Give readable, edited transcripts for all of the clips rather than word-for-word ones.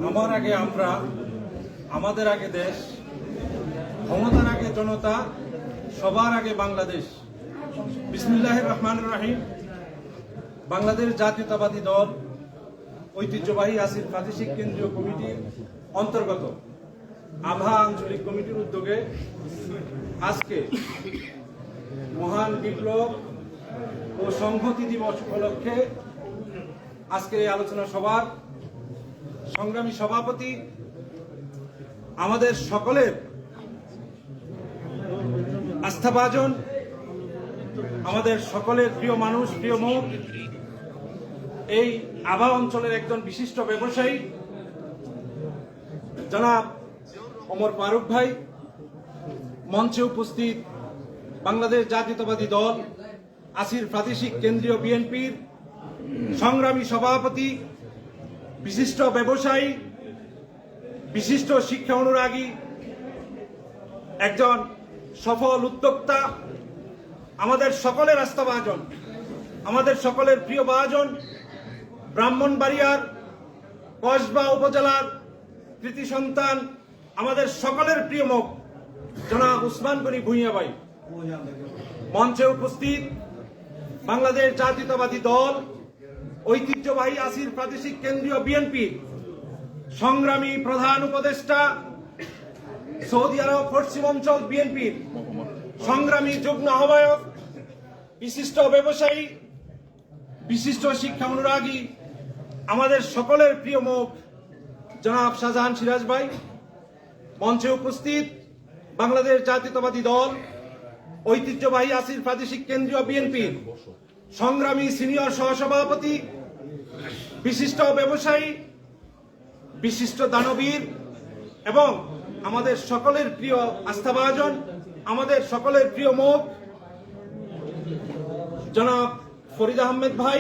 আমার আগে আমরা, আমাদের আগে দেশ, ক্ষমতার আগে জনতা, সবার আগে বাংলাদেশ। বিসমিল্লাহির রহমানির রহিম। বাংলাদেশ জাতীয়তাবাদী দল ঐতিহ্যবাহী আসিফ প্রাদেশিক কেন্দ্রীয় কমিটির অন্তর্গত আভা আঞ্চলিক কমিটির উদ্যোগে আজকে মহান বিপ্লব ও সংহতি দিবস উপলক্ষে আজকের এই আলোচনা সভার সংগ্রামী সভাপতি, আমাদের সকলের আস্থাভাজন, আমাদের সকলের প্রিয় মানুষ, প্রিয় মুখ, এই আভা অঞ্চলের একজন বিশিষ্ট ব্যবসায়ী জনাব ওমর ফারুক ভাই, মঞ্চে উপস্থিত বাংলাদেশ জাতীয়তাবাদী দল আসিফ প্রাদেশিক কেন্দ্রীয় বিএনপির সংগ্রামী সভাপতি, বিশিষ্ট ব্যবসায়ী, বিশিষ্ট শিক্ষা অনুরাগী, একজন সফল উদ্যোক্তা, আমাদের সকলের আস্থাভাজন, আমাদের সকলের প্রিয় ভাজন, ব্রাহ্মণবাড়িয়ার কসবা উপজেলার কৃতি সন্তান, আমাদের সকলের প্রিয় মুখ জনাব উসমান গনি ভূঁইয়া ভাই, মঞ্চে উপস্থিত বাংলাদেশ জাতীয়তাবাদী দল ঐতিহ্যবাহী আসিফ প্রাদেশিক কেন্দ্রীয় বিএনপি সংগ্রামী প্রধান উপদেষ্টা, সৌদি আরব পশ্চিম অঞ্চল বিএনপির সংগ্রামী যুগ্ম আহ্বায়ক, বিশিষ্ট ব্যবসায়ী, বিশিষ্ট শিক্ষা অনুরাগী, আমাদের সকলের প্রিয় মুখ জনাব শাহজাহান সিরাজ ভাই, মঞ্চে উপস্থিত বাংলাদেশ জাতীয়তাবাদী দল ঐতিহ্যবাহী আসিফ প্রাদেশিক কেন্দ্রীয় বিএনপির সংগ্রামী সিনিয়র সহসভাপতি, বিশিষ্ট ব্যবসায়ী, বিশিষ্ট দানবীর এবং আমাদের সকলের প্রিয় আস্থাভাজন, আমাদের সকলের প্রিয় মুখ জনাব ফরিদ আহমেদ ভাই,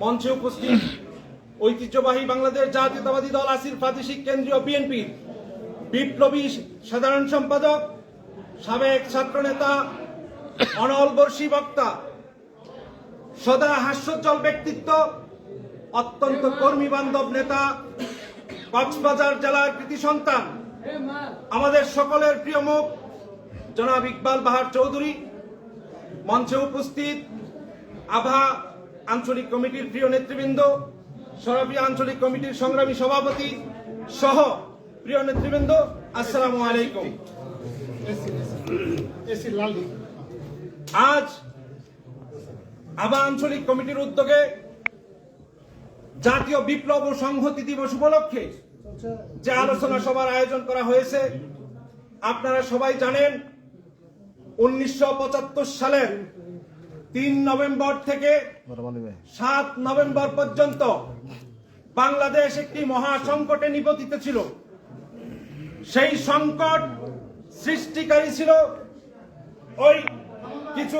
মঞ্চে উপস্থিত ঐতিহ্যবাহী বাংলাদেশ জাতীয়তাবাদী দল আসিফ প্রাদেশিক কেন্দ্রীয় বিএনপির বিপ্লবী সাধারণ সম্পাদক, সাবেক ছাত্রনেতা, অনল বর্ষী বক্তা, সদা হাস্যোজ্জ্বল ব্যক্তিত্ব, অত্যন্ত কর্মী বান্ধব নেতা, কক্সবাজার জেলার কৃতি সন্তান, আমাদের সকলের প্রিয় মুখ জনাব ইকবাল বাহার চৌধুরী, মঞ্চে উপস্থিত আভা আঞ্চলিক কমিটির প্রিয় নেতৃবৃন্দ, সরাফি আঞ্চলিক কমিটির সংগ্রামী সভাপতি সহ প্রিয় নেতৃবৃন্দ, আসসালামু আলাইকুম। আজ আভা আঞ্চলিক কমিটির উদ্যোগে জাতীয় বিপ্লব ও সংহতি দিবস উপলক্ষে যে আলোচনা সভার আয়োজন করা হয়েছে, আপনারা সবাই জানেন 1975 সালের 3 নভেম্বর থেকে 7 নভেম্বর পর্যন্ত বাংলাদেশ একটি মহা সংকটে নিপতিত ছিল। সেই সংকট সৃষ্টিকারী ছিল ওই কিছু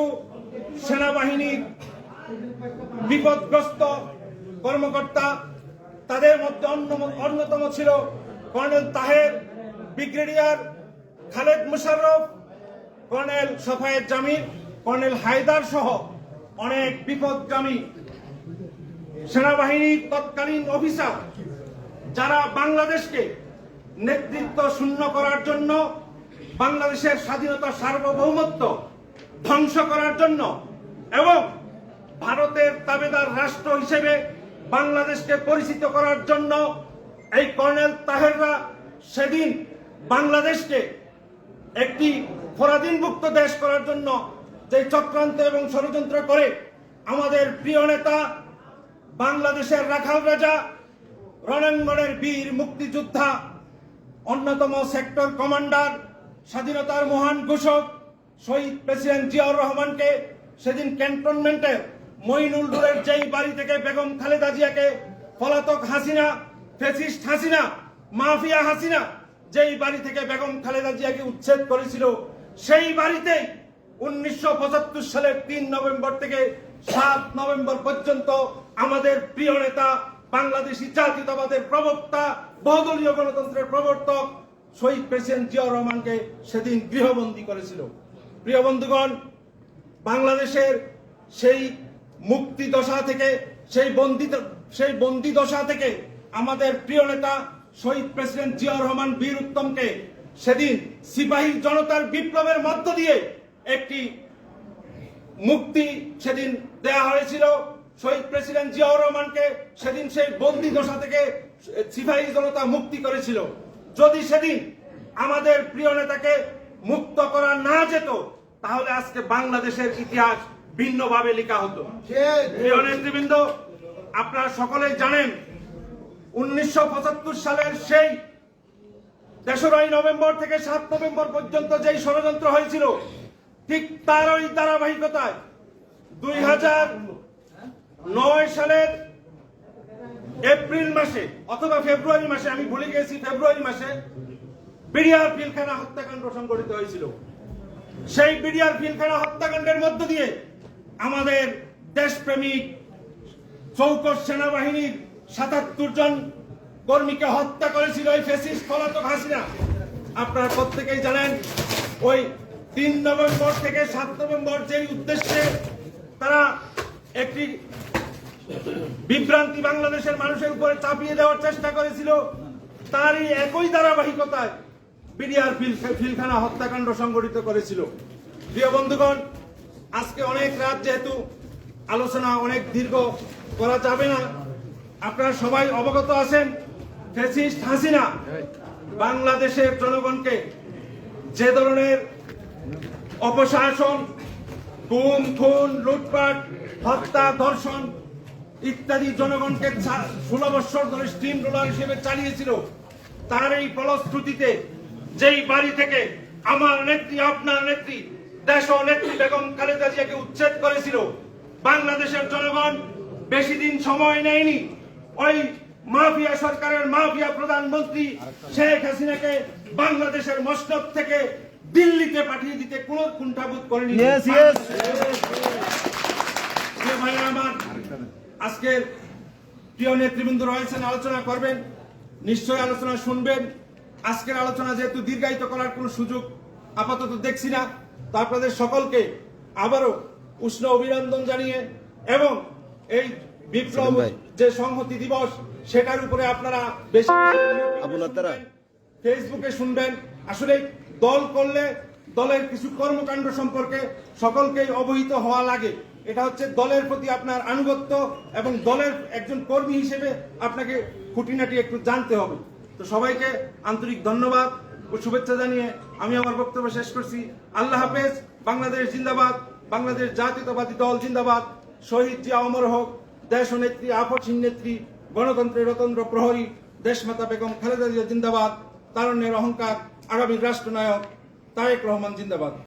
সেনাবাহিনীর বিপদগ্রস্ত কর্মকর্তা। তাদের মধ্যে অন্যতম ছিল colonel Taher, brigadier Khaled Musharraf, colonel Safayet Jamil, colonel Haider সহ অনেক বিপদগামী সেনাবাহিনীর তৎকালীন অফিসার, যারা বাংলাদেশকে নেতৃত্ব শূন্য করার জন্য, বাংলাদেশের স্বাধীনতা সার্বভৌমত্ব ধ্বংস করার জন্য এবং ভারতের দাবেদার রাষ্ট্র হিসেবে বাংলাদেশকে পরিচিত করার জন্য এই কর্নেল তাহেররা সেদিন বাংলাদেশকে একটি পরাধীনমুক্ত দেশ করার জন্য যে চক্রান্ত এবং ষড়যন্ত্র করে আমাদের প্রিয় নেতা, বাংলাদেশের রাখাল রাজা, রণাঙ্গনের বীর মুক্তিযোদ্ধা, অন্যতম সেক্টর কমান্ডার, স্বাধীনতার মহান ঘোষক শহীদ প্রেসিডেন্ট জিয়াউর রহমানকে সেদিন ক্যান্টনমেন্টের মইনুল রোডের যেই বাড়ি থেকে বেগম খালেদা জিয়াকে পলাতক হাসিনা, ফ্যাসিস্ট হাসিনা, মাফিয়া হাসিনা যেই বাড়ি থেকে বেগম খালেদা জিয়াকে উচ্ছেদ করেছিল, সেই বাড়িতে 1975 সালের 3 নভেম্বর থেকে 7 নভেম্বর পর্যন্ত আমাদের প্রিয় নেতা, বাংলাদেশী জাতীয়তাবাদের প্রবক্তা, বহুদলীয় গণতন্ত্রের প্রবর্তক শহীদ প্রেসিডেন্ট জিয়াউর রহমানকে সেদিন গৃহবন্দী করেছিল। প্রিয় বন্ধুগণ, বাংলাদেশের সেই মুক্তি দশা থেকে, সেই বন্দী দশা থেকে আমাদের প্রিয় নেতা শহীদ প্রেসিডেন্ট জিয়াউর রহমান বীর উত্তমকে সেদিন সিপাহী জনতার বিপ্লবের মধ্য দিয়ে একটি মুক্তি সেদিন দেয়া হয়েছিল। শহীদ প্রেসিডেন্ট জিয়াউর রহমানকে সেদিন সেই বন্দি দশা থেকে সিপাহী জনতা মুক্তি করেছিল। যদি সেদিন আমাদের প্রিয় নেতাকে মুক্ত করা না যেত, তাহলে আজকে বাংলাদেশের ইতিহাস ভিন্নভাবে লেখা হতো। প্রিয় নেতৃবৃন্দ, আপনারা সকলেই জানেন 1975 সালের সেই 3রা নভেম্বর থেকে 7 নভেম্বর পর্যন্ত যেই ষড়যন্ত্র হয়েছিল, ঠিক তারই ধারাবাহিকতায় 2009 সালের এপ্রিল মাসে অথবা ফেব্রুয়ারি মাসে, আমি ভুলে গেছি, ফেব্রুয়ারি মাসে বিডিআর পিলখানা হত্যাকাণ্ড সংঘটিত হয়েছিল। সেই বিডিআর পিলখানা হত্যাকাণ্ডের মধ্য দিয়ে আমাদের দেশপ্রেমিক চৌকস সেনাবাহিনীর 77 জন কর্মীকে হত্যা করেছিল এই ফ্যাসিস্ট পলাতক হাসিনা। আপনারা প্রত্যেকেই জানেন, ওই 3 নভেম্বর থেকে 7 নভেম্বর যেই উদ্দেশ্যে তারা একটি বিভ্রান্তি বাংলাদেশের মানুষের উপরে চাপিয়ে দেওয়ার চেষ্টা করেছিল, তারই একই ধারাবাহিকতায় বিডিআর পিলখানা হত্যাকাণ্ড সংঘটিত করেছিল। প্রিয় বন্ধুগণ, আজকে অনেক রাত, যেহেতু আলোচনা অনেক দীর্ঘ করা যাবে না, আপনারা সবাই অবগত আছেন, ফ্যাসিস্ট হাসিনা বাংলাদেশের জনগণকে যে ধরনের অপশাসন, গুম খুন, লুটপাট, হত্যা, ধর্ষণ ইত্যাদি জনগণকে 16 বছর ধরে স্টিম রোলার হিসেবে চালিয়েছিল, তার এই ফলশ্রুতিতে যেই বাড়ি থেকে আমার নেত্রী, আপনার নেত্রী, দেশ নেত্রী বেগম খালেদা জিয়াকে উচ্ছেদ করেছিল, বাংলাদেশের জনগণ বেশি দিন সময় নেয়নি ওই মাফিয়া সরকারের মাফিয়া প্রধানমন্ত্রী শেখ হাসিনাকে বাংলাদেশের মসনদ থেকে দিল্লিতে পাঠিয়ে দিতে কোন কুণ্ঠাবোধ করেনি। আমার আজকের প্রিয় নেতৃবৃন্দ রয়েছেন, আলোচনা করবেন, নিশ্চয়ই আলোচনা শুনবেন। আজকের আলোচনা যেহেতু দীর্ঘায়িত করার কোন সুযোগ আপাতত দেখছি না, তো আপনাদের সকলকে আবারও উষ্ণ অভিনন্দন জানিয়ে এবং এই বিপ্লব যে সংহতি দিবস, সেটার উপরে আপনারা বেশি ফেসবুকে শুনবেন। আসলে দল করলে দলের কিছু কর্মকাণ্ড সম্পর্কে সকলকেই অবহিত হওয়া লাগে। এটা হচ্ছে দলের প্রতি আপনার আনুগত্য এবং দলের একজন কর্মী হিসেবে আপনাকে খুঁটিনাটি একটু জানতে হবে। তো সবাইকে আন্তরিক ধন্যবাদ ও শুভেচ্ছা জানিয়ে আমি আমার বক্তব্য শেষ করছি। আল্লাহ হাফেজ। বাংলাদেশ জিন্দাবাদ, বাংলাদেশ জাতীয়তাবাদী দল জিন্দাবাদ। শহীদ জিয়া অমর হোক, দেশ নেত্রী, আপসহীন নেত্রী, গণতন্ত্রের রতন্ত্র প্রহরী দেশমাতা বেগম খালেদা জিয়া জিন্দাবাদ। তারুণ্যের অহংকার, আগামী রাষ্ট্রনায়ক তারেক রহমান জিন্দাবাদ।